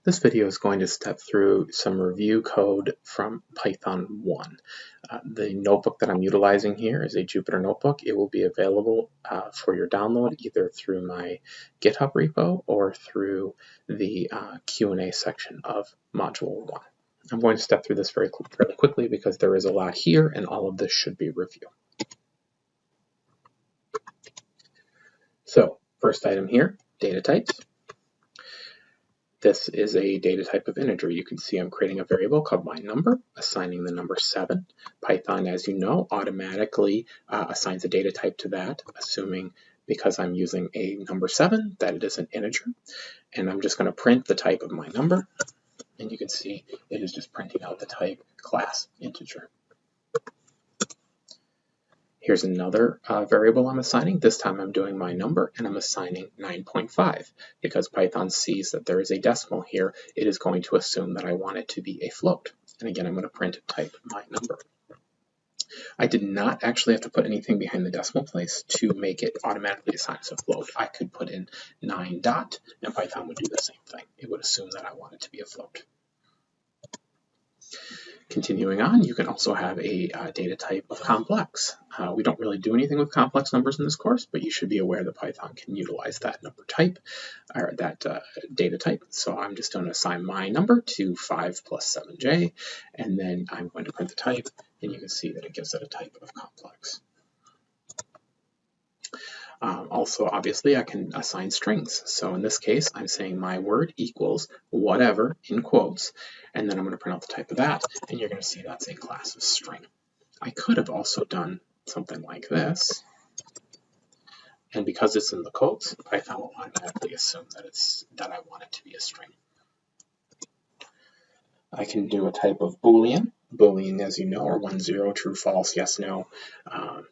This video is going to step through some review code from Python 1. The notebook that I'm utilizing here is a Jupyter notebook. It will be available for your download either through my GitHub repo or through the Q&A section of Module 1. I'm going to step through this very quickly because there is a lot here and all of this should be review. So, first item here, data types. This is a data type of integer. You can see I'm creating a variable called myNumber, assigning the number 7. Python, as you know, automatically assigns a data type to that, assuming because I'm using a number 7 that it is an integer. And I'm just going to print the type of my number. And you can see it is just printing out the type class integer. Here's another variable I'm assigning. This time I'm doing my number and I'm assigning 9.5. Because Python sees that there is a decimal here, it is going to assume that I want it to be a float. And again, I'm going to print type my number. I did not actually have to put anything behind the decimal place to make it automatically assign as a float. I could put in 9 dot and Python would do the same thing. It would assume that I want it to be a float. Continuing on, you can also have a data type of complex. We don't really do anything with complex numbers in this course, but you should be aware that Python can utilize that number type, or that data type. So I'm just going to assign my number to 5 plus 7j, and then I'm going to print the type, and you can see that it gives it a type of complex. Also, obviously, I can assign strings. So in this case, I'm saying my word equals whatever in quotes, and then I'm going to print out the type of that, and you're going to see that's a class of string. I could have also done something like this, and because it's in the quotes, Python will automatically assume that I want it to be a string. I can do a type of Boolean. Boolean, as you know, are 1, 0, true, false, yes, no.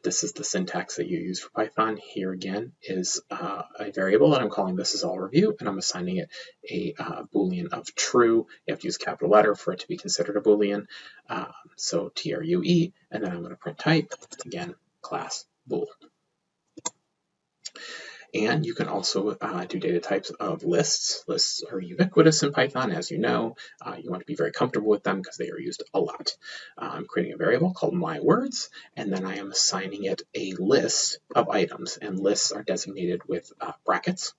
This is the syntax that you use for Python. Here again is a variable, and I'm calling this is all review, and I'm assigning it a Boolean of true. You have to use a capital letter for it to be considered a Boolean. So TRUE, and then I'm going to print type, again, class bool. And you can also do data types of lists. Lists are ubiquitous in Python, as you know. You want to be very comfortable with them because they are used a lot. I'm creating a variable called myWords, and then I am assigning it a list of items. And lists are designated with brackets.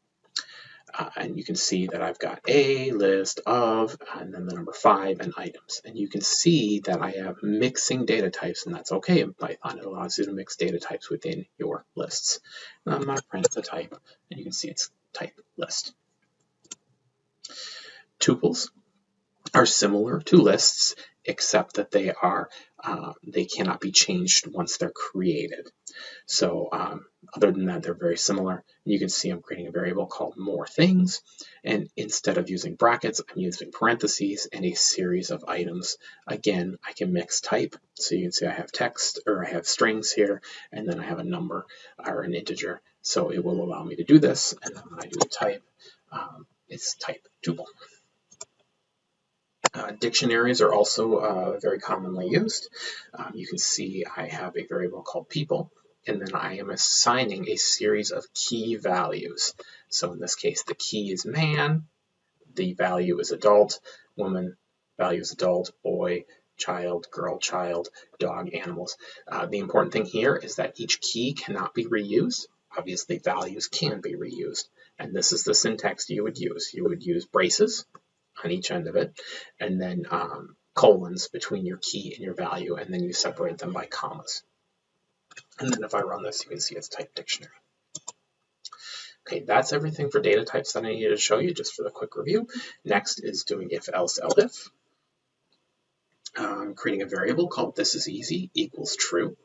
And you can see that I've got a list of, and then the number 5 and items. And you can see that I have mixing data types, and that's okay in Python. It allows you to mix data types within your lists. And I'm going to print the type, and you can see it's type list. Tuples are similar to lists, except that they cannot be changed once they're created. So other than that, they're very similar. You can see I'm creating a variable called more things, and instead of using brackets, I'm using parentheses and a series of items. Again, I can mix type, so you can see I have text, or I have strings here, and then I have a number or an integer. So it will allow me to do this, and then when I do a type, it's type tuple. Dictionaries are also very commonly used. You can see I have a variable called people, and then I am assigning a series of key values. So in this case, the key is man, the value is adult, woman, value is adult, boy, child, girl, child, dog, animals. The important thing here is that each key cannot be reused. Obviously, values can be reused, and this is the syntax you would use. You would use braces on each end of it, and then colons between your key and your value, and then you separate them by commas. And then if I run this, you can see it's type dictionary. Okay, that's everything for data types that I needed to show you just for the quick review. Next is doing if, else, else. I'm creating a variable called this is easy equals true.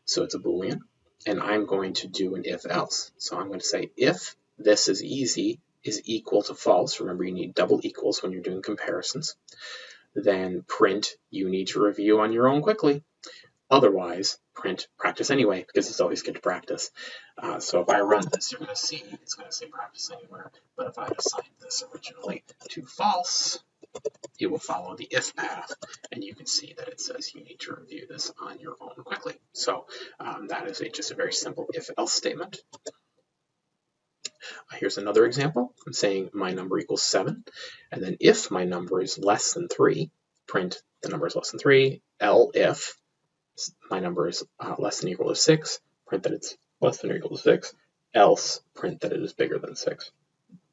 So it's a Boolean, and I'm going to do an if, else. So I'm going to say if this is easy is equal to false. Remember, you need double equals when you're doing comparisons. Then print, you need to review on your own quickly. Otherwise, print practice anyway, because it's always good to practice. So if I run this, you're going to see it's going to say practice anywhere. But if I assigned this originally to false, it will follow the if path. And you can see that it says you need to review this on your own quickly. So that is just a very simple if-else statement. Here's another example. I'm saying my number equals 7, and then if my number is less than 3, print the number is less than 3, if my number is less than or equal to 6, print that it's less than or equal to 6, else print that it is bigger than 6.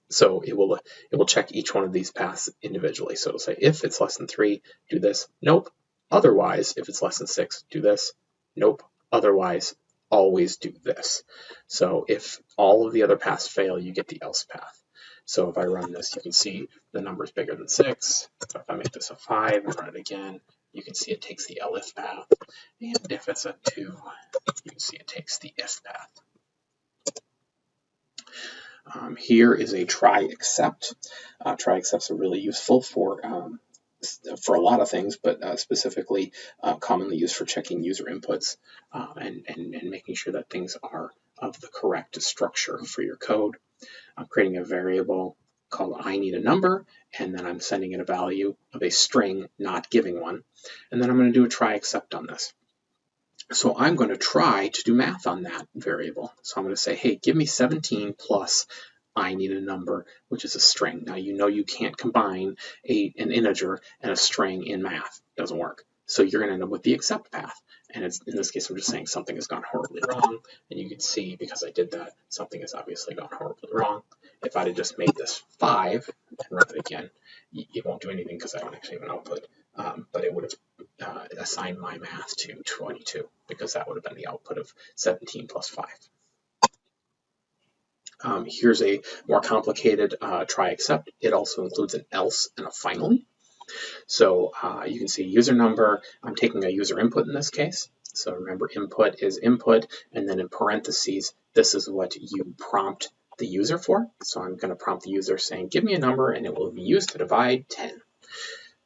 So it will check each one of these paths individually. So it'll say if it's less than 3, do this, nope. Otherwise, if it's less than 6, do this, nope. Otherwise, always do this. So if all of the other paths fail, you get the else path. So if I run this, you can see the number is bigger than 6. So if I make this a 5 and run it again, you can see it takes the elif path. And if it's a 2, you can see it takes the if path. Here is a try except. Try excepts are really useful for a lot of things, but specifically commonly used for checking user inputs and making sure that things are of the correct structure for your code. I'm creating a variable called I need a number, and then I'm sending it a value of a string, not giving one. And then I'm going to do a try except on this. So I'm going to try to do math on that variable. So I'm going to say, hey, give me 17 plus I need a number, which is a string. Now you know you can't combine an integer and a string in math. It doesn't work. So you're going to end up with the except path. And in this case, I'm just saying something has gone horribly wrong. And you can see, because I did that, something has obviously gone horribly wrong. If I'd have just made this 5 and run it again, it won't do anything because I don't actually have an output. But it would have assigned my math to 22 because that would have been the output of 17 plus 5. Here's a more complicated try except. It also includes an else and a finally. So you can see user number. I'm taking a user input in this case. So remember, input is input, and then in parentheses, this is what you prompt the user for. So I'm going to prompt the user saying, give me a number, and it will be used to divide 10.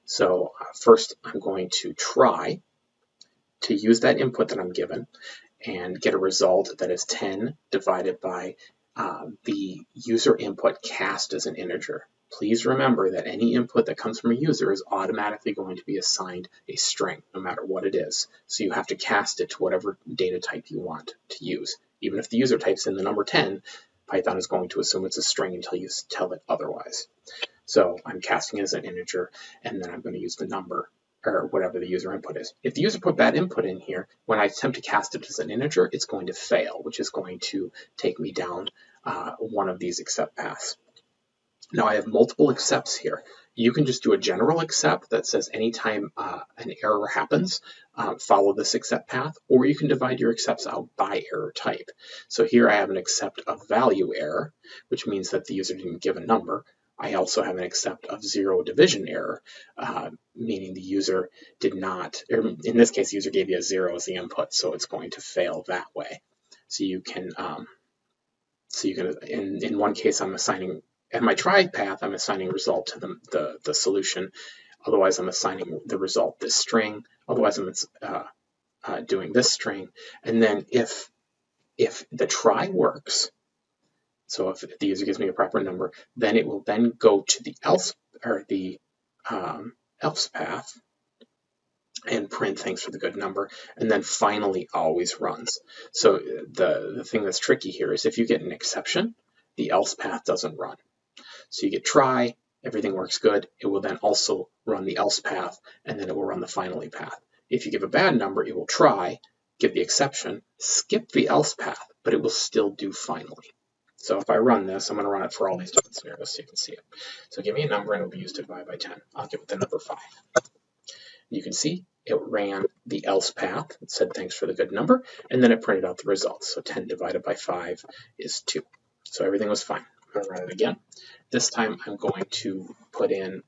So first, I'm going to try to use that input that I'm given and get a result that is 10 divided by the user input cast as an integer. Please remember that any input that comes from a user is automatically going to be assigned a string, no matter what it is. So you have to cast it to whatever data type you want to use. Even if the user types in the number 10, Python is going to assume it's a string until you tell it otherwise. So I'm casting it as an integer, and then I'm going to use the number or whatever the user input is. If the user put bad input in here, when I attempt to cast it as an integer, it's going to fail, which is going to take me down one of these except paths. Now I have multiple excepts here. You can just do a general except that says anytime an error happens, follow this except path, or you can divide your excepts out by error type. So here I have an except of value error, which means that the user didn't give a number. I also have an except of zero division error, meaning the user did not, or in this case, the user gave you a 0 as the input, so it's going to fail that way. So you can, in one case, I'm assigning, at my try path, I'm assigning result to the solution. Otherwise, I'm assigning the result this string. Otherwise, I'm doing this string. And then if the try works, so if the user gives me a proper number, then it will then go to the else or the else path and print thanks for the good number, and then finally always runs. So the thing that's tricky here is if you get an exception, the else path doesn't run. So you get try, everything works good, it will then also run the else path, and then it will run the finally path. If you give a bad number, it will try, give the exception, skip the else path, but it will still do finally. So if I run this, I'm going to run it for all these different scenarios so you can see it. So give me a number and it will be used to divide by 10. I'll give it the number 5. You can see it ran the else path. It said thanks for the good number, and then it printed out the results. So 10 divided by 5 is 2. So everything was fine. I'm going to run it again. This time I'm going to put in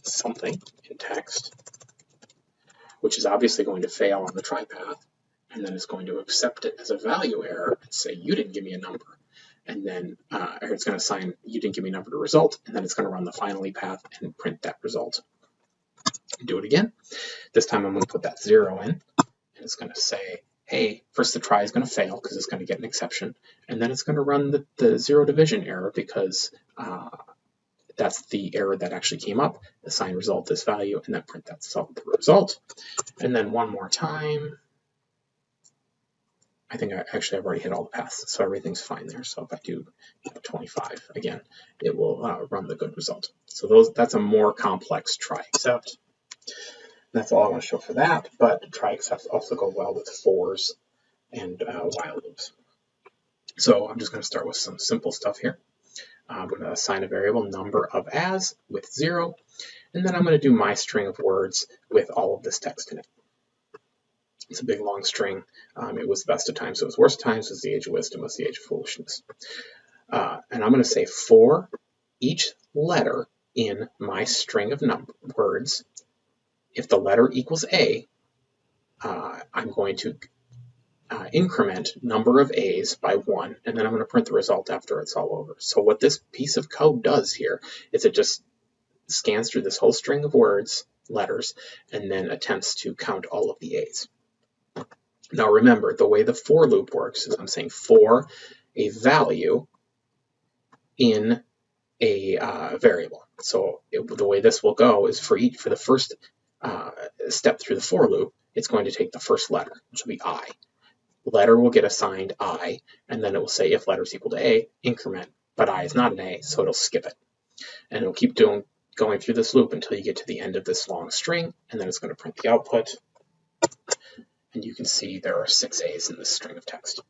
something in text, which is obviously going to fail on the try path, and then it's going to accept it as a value error and say you didn't give me a number. And then it's going to assign you didn't give me a number to result, and then it's going to run the finally path and print that result. Do it again. This time I'm going to put that 0 in, and it's going to say, hey, first the try is going to fail because it's going to get an exception, and then it's going to run the zero division error because that's the error that actually came up, assign result this value, and then print that result. And then one more time, I think I've already hit all the paths, so everything's fine there. So if I do 25 again, it will run the good result. So that's a more complex try except. That's all I want to show for that, but try excepts also go well with fors and while loops. So I'm just going to start with some simple stuff here. I'm going to assign a variable number of as with 0, and then I'm going to do my string of words with all of this text in it. It's a big long string. It was the best of times, it was worst of times, it was the age of wisdom, it was the age of foolishness. And I'm going to say for each letter in my string of words, if the letter equals A, I'm going to increment number of A's by 1, and then I'm going to print the result after it's all over. So what this piece of code does here is it just scans through this whole string of words, letters, and then attempts to count all of the A's. Now remember, the way the for loop works is I'm saying for a value in a variable. So the way this will go is for the first step through the for loop, it's going to take the first letter, which will be I. Letter will get assigned I, and then it will say if letter is equal to A, increment, but I is not an A, so it'll skip it. And it'll keep going through this loop until you get to the end of this long string, and then it's going to print the output. And you can see there are 6 A's in this string of text.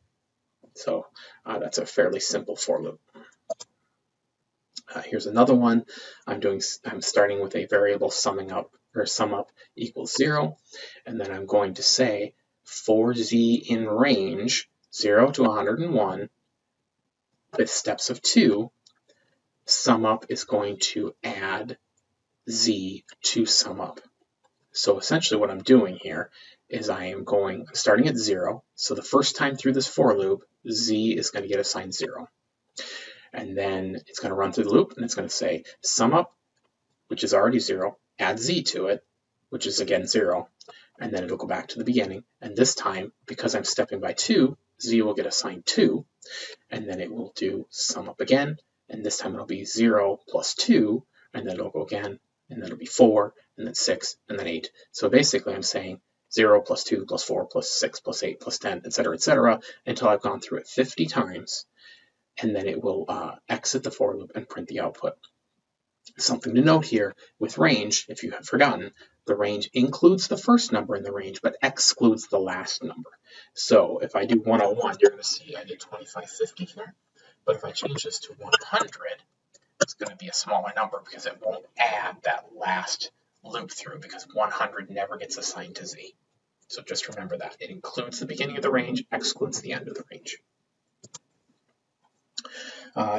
So that's a fairly simple for loop. Here's another one. I'm starting with a variable sum up equals 0, and then I'm going to say for z in range 0 to 101 with steps of 2, sum up is going to add z to sum up. So essentially what I'm doing here is I'm starting at 0. So the first time through this for loop, z is going to get assigned 0. And then it's going to run through the loop, and it's going to say sum up, which is already 0, add z to it, which is again 0, and then it'll go back to the beginning. And this time, because I'm stepping by 2, z will get assigned 2, and then it will do sum up again, and this time it'll be 0 plus 2, and then it'll go again, and then it'll be 4, and then 6, and then 8. So basically I'm saying 0 plus 2 plus 4 plus 6 plus 8 plus 10, etc., until I've gone through it 50 times, and then it will exit the for loop and print the output. Something to note here with range, if you have forgotten, the range includes the first number in the range, but excludes the last number. So if I do 101, you're going to see I get 2550 here. But if I change this to 100, it's going to be a smaller number because it won't add that last loop through, because 100 never gets assigned to z. So just remember that. It includes the beginning of the range, excludes the end of the range.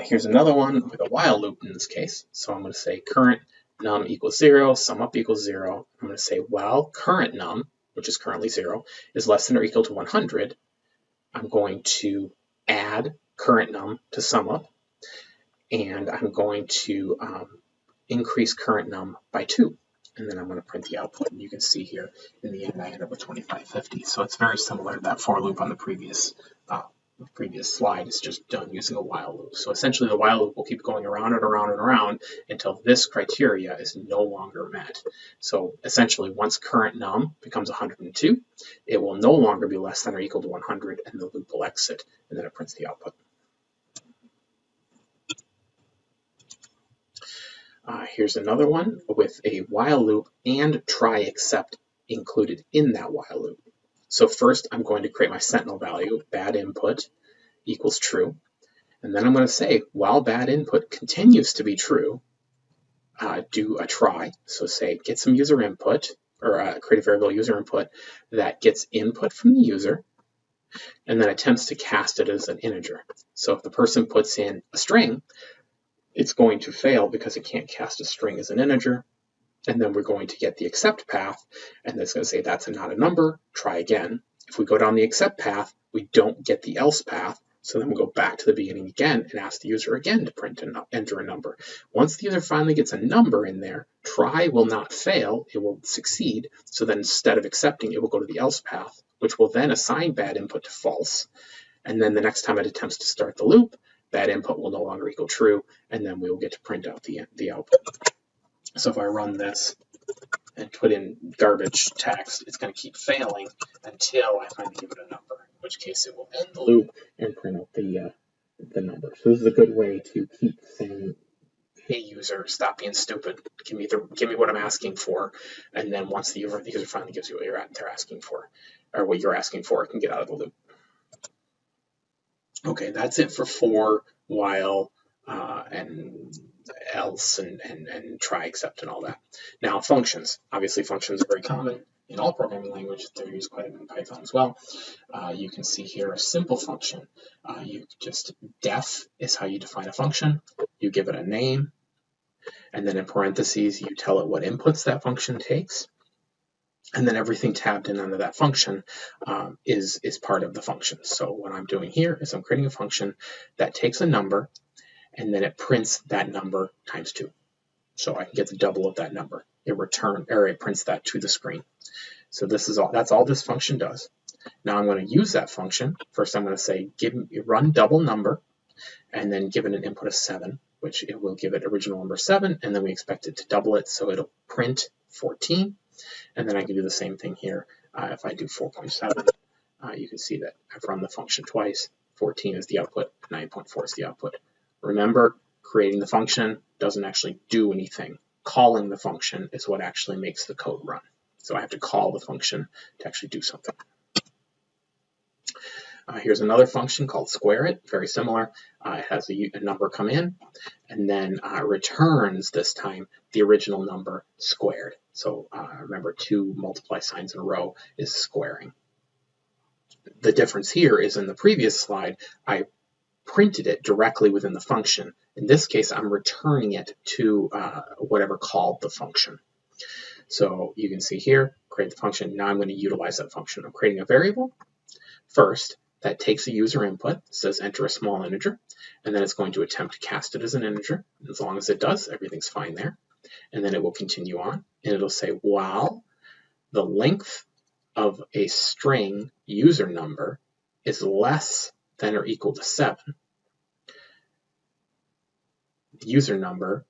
Here's another one with a while loop in this case. So I'm going to say current num equals 0, sum up equals 0. I'm going to say while current num, which is currently 0, is less than or equal to 100, I'm going to add current num to sum up, and I'm going to increase current num by 2. And then I'm going to print the output, and you can see here in the end I end up with 2550. So it's very similar to that for loop on the previous slide. Is just done using a while loop. So essentially the while loop will keep going around and around and around until this criteria is no longer met. So essentially once current num becomes 102, it will no longer be less than or equal to 100, and the loop will exit, and then it prints the output. Here's another one with a while loop and try except included in that while loop. So first I'm going to create my sentinel value, bad input equals true. And then I'm going to say, while bad input continues to be true, do a try. So say, get some user input, or create a variable user input that gets input from the user, and then attempts to cast it as an integer. So if the person puts in a string, it's going to fail because it can't cast a string as an integer. And then we're going to get the accept path, and it's going to say that's not a number, try again. If we go down the accept path, we don't get the else path, so then we go back to the beginning again and ask the user again to print and enter a number. Once the user finally gets a number in there, try will not fail, it will succeed. So then instead of accepting, it will go to the else path, which will then assign bad input to false. And then the next time it attempts to start the loop, bad input will no longer equal true, and then we will get to print out the output. So if I run this and put in garbage text, it's going to keep failing until I finally give it a number. which case it will end the loop and print out the number. So this is a good way to keep saying, hey user, stop being stupid. Give me what I'm asking for, and then once the user finally gives you what they're asking for, or what you're asking for, it can get out of the loop. Okay, that's it for for, while, and else, and try, except, and all that. Now functions. Obviously functions are very common in all programming languages. They're used quite a bit in Python as well. You can see here a simple function. Def is how you define a function. You give it a name, and then in parentheses you tell it what inputs that function takes, and then everything tabbed in under that function is part of the function. So what I'm doing here is I'm creating a function that takes a number, and then it prints that number times 2. So I can get the double of that number. It prints that to the screen. So that's all this function does. Now I'm going to use that function. First I'm going to say run double number, and then give it an input of 7, which it will give it original number 7, and then we expect it to double it, so it'll print 14. And then I can do the same thing here. If I do 4.7, you can see that I've run the function twice. 14 is the output, 9.4 is the output. Remember, creating the function doesn't actually do anything. Calling the function is what actually makes the code run. So I have to call the function to actually do something. Here's another function called square it, very similar. It has a number come in, and then returns this time the original number squared. So remember, 2 multiply signs in a row is squaring. The difference here is in the previous slide, I printed it directly within the function. In this case, I'm returning it to whatever called the function. So you can see here, create the function. Now I'm going to utilize that function. I'm creating a variable first that takes a user input, says enter a small integer, and then it's going to attempt to cast it as an integer. As long as it does, everything's fine there. And then it will continue on, and it'll say while the length of a string user number is less than or equal to 7, the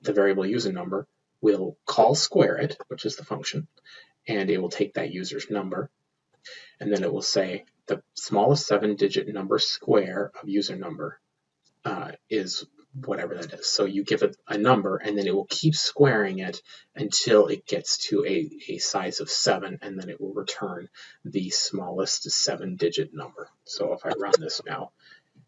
variable user number, will call square it, which is the function, and it will take that user's number, and then it will say the smallest 7-digit number square of user number is whatever that is. So you give it a number, and then it will keep squaring it until it gets to a size of 7, and then it will return the smallest 7-digit number. So if I run this now,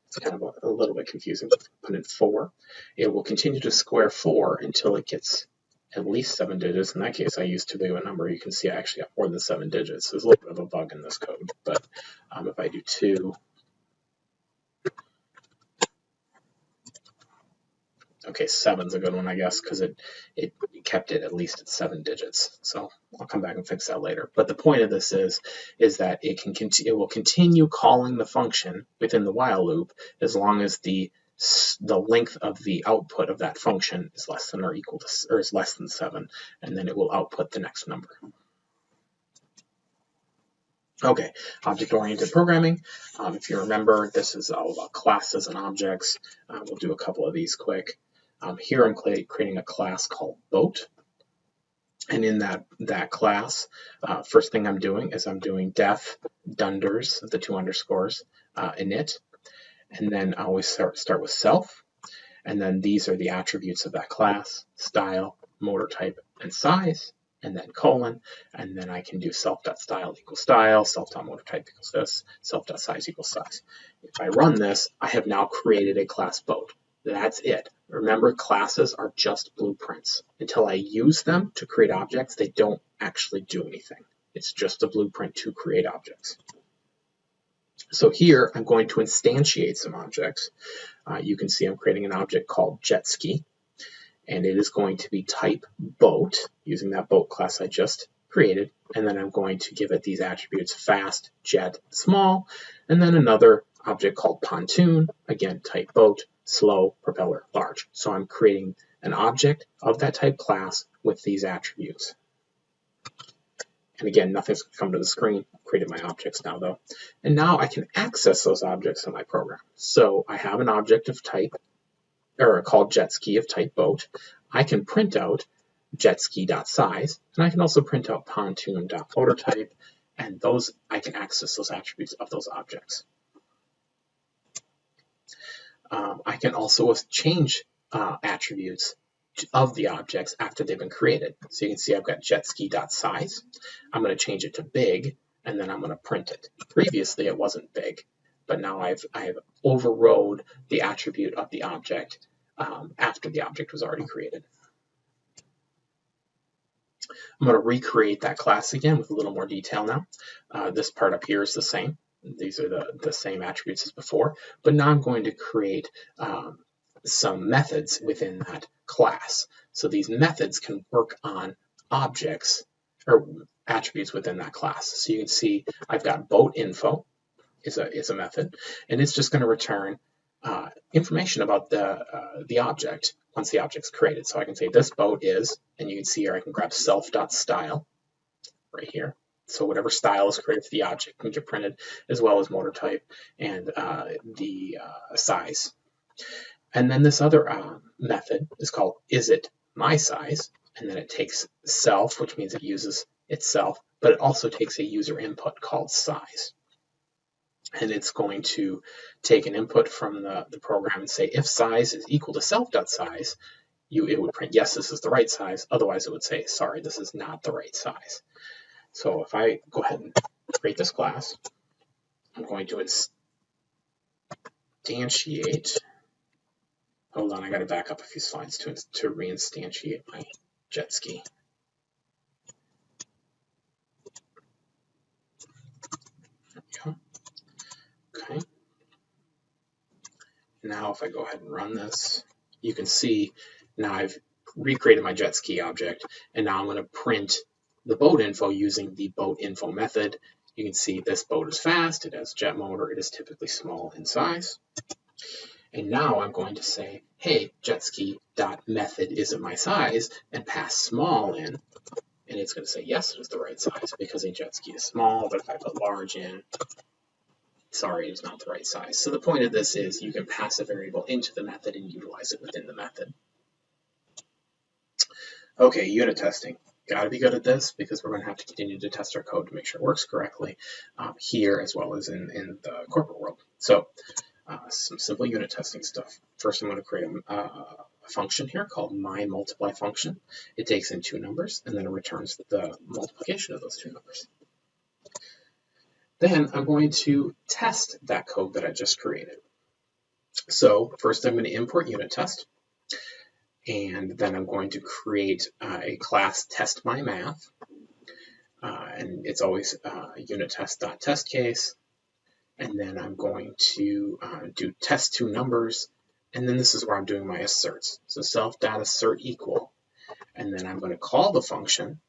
it's kind of a little bit confusing. Put in 4. It will continue to square 4 until it gets at least 7 digits. In that case, I used too big of a number. You can see I actually got more than 7 digits. There's a little bit of a bug in this code, but if I do 2, okay, 7's a good one, I guess, because it kept it at least at 7 digits. So I'll come back and fix that later. But the point of this is that it will continue calling the function within the while loop as long as the length of the output of that function is less than or equal to, or is less than 7, and then it will output the next number. Okay, object-oriented programming. If you remember, this is all about classes and objects. We'll do a couple of these quick. Here I'm creating a class called boat. And in that class, first thing I'm doing is I'm doing def dunders, the 2 underscores, init. And then I always start with self. And then these are the attributes of that class: style, motor type, and size. And then colon, and then I can do self.style equals style, self.motor type equals this, self.size equals size. If I run this, I have now created a class boat. That's it. Remember, classes are just blueprints. Until I use them to create objects, they don't actually do anything. It's just a blueprint to create objects. So here, I'm going to instantiate some objects. You can see I'm creating an object called jet ski, and it is going to be type boat, using that boat class I just created, and then I'm going to give it these attributes: fast, jet, small, and then another object called pontoon, again type boat, slow, propeller, large. So I'm creating an object of that type class with these attributes. And again, nothing's come to the screen. I've created my objects now though. And now I can access those objects in my program. So I have an object of type, or called jet ski of type boat. I can print out jetski.size, and I can also print out pontoon.motor type, and those I can access those attributes of those objects. I can also change attributes of the objects after they've been created. So you can see I've got jetski.size. I'm going to change it to big, and then I'm going to print it. Previously it wasn't big, but now I've overrode the attribute of the object after the object was already created. I'm going to recreate that class again with a little more detail now. This part up here is the same. These are the same attributes as before, but now I'm going to create some methods within that class. So these methods can work on objects or attributes within that class. So you can see I've got boat info is a method, and it's just going to return information about the object once the object's created. So I can say this boat is, and you can see here I can grab self.style right here. So whatever style is created for the object can get printed, as well as motor type and the size. And then this other method is called isItMySize, and then it takes self, which means it uses itself, but it also takes a user input called size. And it's going to take an input from the program and say if size is equal to self.size, it would print yes, this is the right size. Otherwise it would say sorry, this is not the right size. So if I go ahead and create this class, I'm going to instantiate. Hold on, I got to back up a few slides to reinstantiate my jet ski. There we go. Okay. Now if I go ahead and run this, you can see now I've recreated my jet ski object, and now I'm going to print the boat info using the boat info method. You can see this boat is fast, it has jet motor, it is typically small in size. And now I'm going to say, hey, jetski.method isn't my size, and pass small in, and it's going to say yes, it is the right size because a jet ski is small, but if I put large in, sorry, it's not the right size. So the point of this is you can pass a variable into the method and utilize it within the method. Okay, unit testing. Got to be good at this because we're going to have to continue to test our code to make sure it works correctly here as well as in the corporate world. So some simple unit testing stuff. First, I'm going to create a function here called myMultiply function. It takes in two numbers and then it returns the multiplication of those two numbers. Then I'm going to test that code that I just created. So first I'm going to import unit test. And then I'm going to create a class testMyMath, and it's always unit test.testCase. And then I'm going to do test two numbers, and then this is where I'm doing my asserts. So self.assert equal, and then I'm going to call the function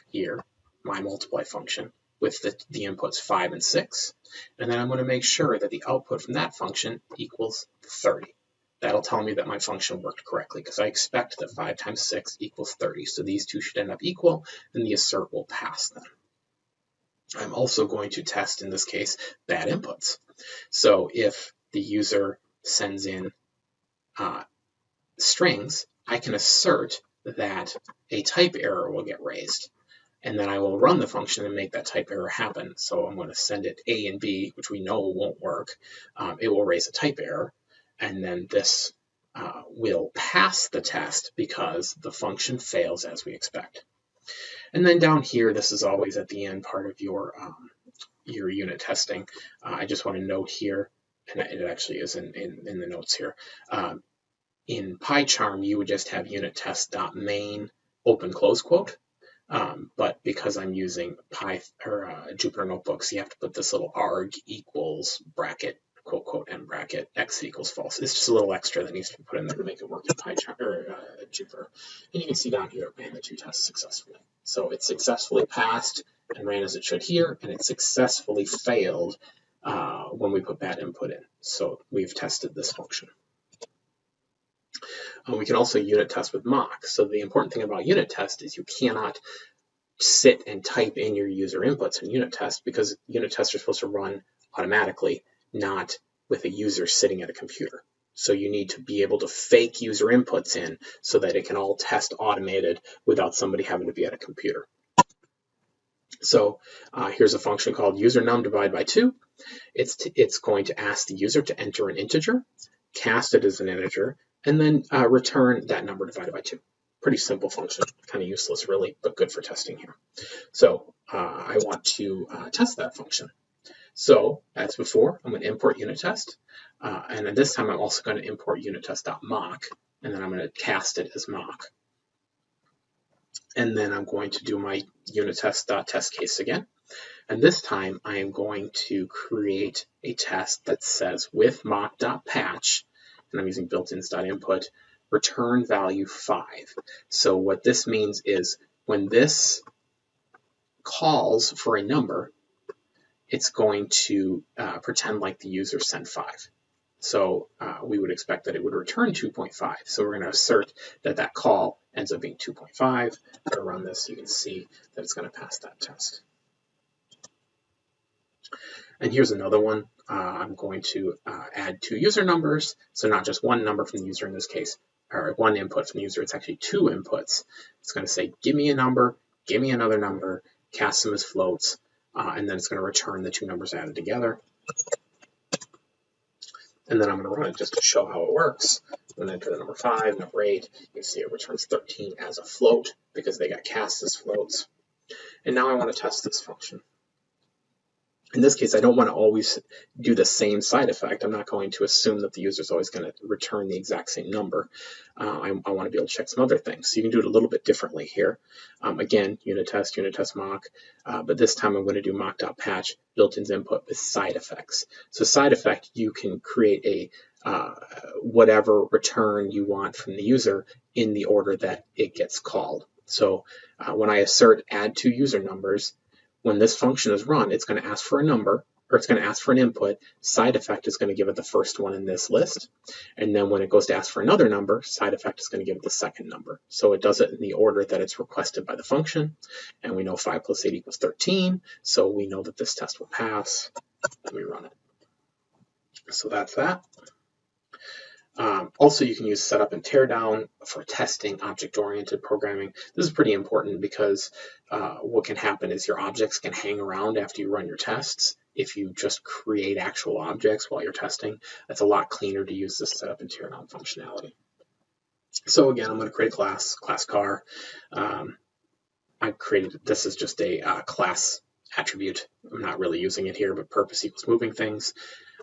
here, myMultiply function, with the inputs 5 and 6, and then I'm going to make sure that the output from that function equals 30. That'll tell me that my function worked correctly because I expect that 5 times 6 equals 30. So these two should end up equal, and the assert will pass them. I'm also going to test, in this case, bad inputs. So if the user sends in strings, I can assert that a type error will get raised. And then I will run the function and make that type error happen. So I'm going to send it A and B, which we know won't work. It will raise a type error. And then this will pass the test because the function fails as we expect. And then down here, this is always at the end part of your unit testing. I just want to note here, and it actually is in the notes here. In PyCharm, you would just have unit test.main open close quote. But because I'm using Jupyter Notebooks, you have to put this little arg equals bracket quote, quote, end bracket, x equals false. It's just a little extra that needs to be put in there to make it work in PyCharm or Jupyter. And you can see down here, it ran the two tests successfully. So it successfully passed and ran as it should here, and it successfully failed when we put bad input in. So we've tested this function. We can also unit test with mock. So the important thing about unit test is you cannot sit and type in your user inputs in unit test because unit tests are supposed to run automatically, not with a user sitting at a computer. So you need to be able to fake user inputs in so that it can all test automated without somebody having to be at a computer. So here's a function called user_num divided by 2. It's going to ask the user to enter an integer, cast it as an integer, and then return that number divided by 2. Pretty simple function, kind of useless really, but good for testing here. So I want to test that function. So as before, I'm going to import unit test, and at this time I'm also going to import unit test.mock, and then I'm going to cast it as mock. And then I'm going to do my unit test.test case again. And this time I am going to create a test that says with mock.patch, and I'm using built-ins.input, return value 5. So what this means is when this calls for a number, it's going to pretend like the user sent 5. So we would expect that it would return 2.5. So we're going to assert that that call ends up being 2.5. I'm going to run this so you can see that it's going to pass that test. And here's another one. I'm going to add 2 user numbers. So not just one number from the user in this case, or one input from the user, it's actually 2 inputs. It's going to say, give me a number, give me another number, cast them as floats, and then it's going to return the 2 numbers added together. And then I'm going to run it just to show how it works. I'm going to enter the number 5, number 8. You can see it returns 13 as a float because they got cast as floats. And now I want to test this function. In this case, I don't want to always do the same side effect. I'm not going to assume that the user is always going to return the exact same number. I want to be able to check some other things. So you can do it a little bit differently here. Again, unit test mock, but this time I'm going to do mock.patch built-ins input with side effects. So side effect, you can create a whatever return you want from the user in the order that it gets called. So when I assert add 2 user numbers, when this function is run, it's going to ask for a number, or it's going to ask for an input. Side effect is going to give it the first one in this list. And then when it goes to ask for another number, side effect is going to give it the second number. So it does it in the order that it's requested by the function. And we know 5 plus 8 equals 13. So we know that this test will pass. Let me run it. So that's that. Also, you can use setup and teardown for testing object-oriented programming. This is pretty important because what can happen is your objects can hang around after you run your tests. If you just create actual objects while you're testing, that's a lot cleaner to use this setup and teardown functionality. So again, I'm going to create a class car. I created, this is just a class attribute. I'm not really using it here, but purpose equals moving things.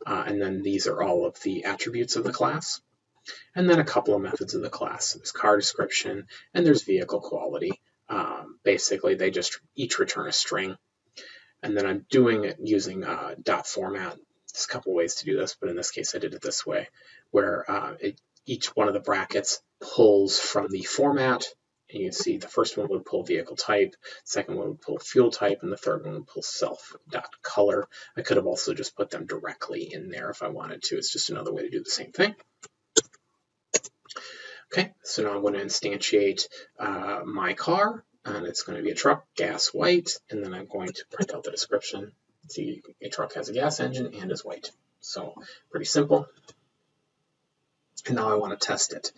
And then these are all of the attributes of the class. And then a couple of methods of the class. So there's car description and there's vehicle quality. Basically, they just each return a string. And then I'm doing it using dot format. There's a couple ways to do this, but in this case, I did it this way, where each one of the brackets pulls from the format. And you can see the first one would pull vehicle type, second one would pull fuel type, and the third one would pull self.color. I could have also just put them directly in there if I wanted to. It's just another way to do the same thing. Okay, so now I'm going to instantiate my car, and it's going to be a truck, gas, white, and then I'm going to print out the description. See, a truck has a gas engine and is white. So pretty simple. And now I want to test it.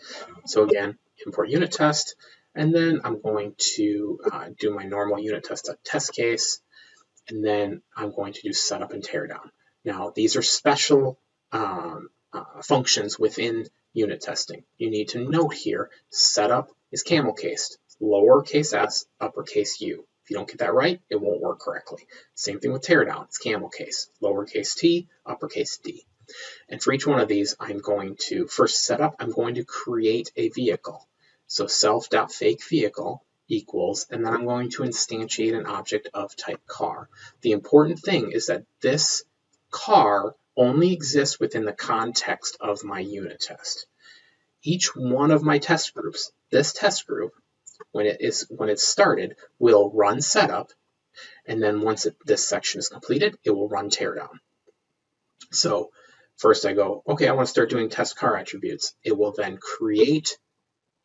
So again, import unit test. And then I'm going to do my normal unit test case, and then I'm going to do setup and teardown. Now, these are special functions within unit testing. You need to note here, setup is camel cased, lowercase s, uppercase u. If you don't get that right, it won't work correctly. Same thing with teardown, it's camel case, lowercase t, uppercase d. And for each one of these, I'm going to, first setup, I'm going to create a vehicle. So self.fakeVehicle equals, and then I'm going to instantiate an object of type car. The important thing is that this car only exists within the context of my unit test. Each one of my test groups, this test group, when it's started, will run setup, and then once this section is completed, it will run teardown. So first I go, okay, I want to start doing test car attributes. It will then create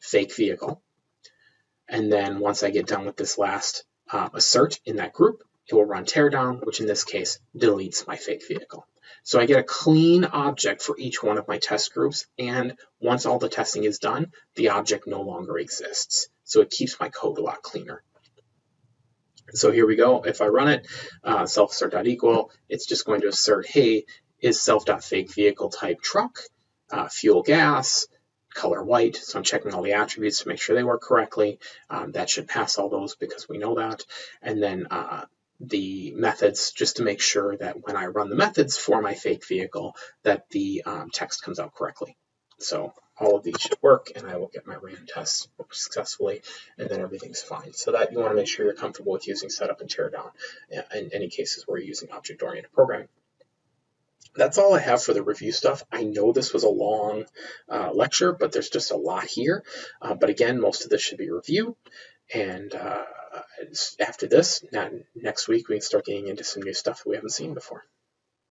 fake vehicle. And then once I get done with this last assert in that group, it will run teardown, which in this case deletes my fake vehicle. So I get a clean object for each one of my test groups. And once all the testing is done, the object no longer exists. So it keeps my code a lot cleaner. So here we go. If I run it, self-assert.equal, it's just going to assert, hey, is self.fake vehicle type truck, fuel gas, color white. So I'm checking all the attributes to make sure they work correctly. That should pass all those because we know that. And then the methods, just to make sure that when I run the methods for my fake vehicle, that the text comes out correctly. So all of these should work, and I will get my random tests successfully, and then everything's fine. So that you want to make sure you're comfortable with using setup and teardown in any cases where you're using object-oriented programming. That's all I have for the review stuff. I know this was a long lecture, but there's just a lot here. But again, most of this should be review. And after this, next week, we can start getting into some new stuff we haven't seen before.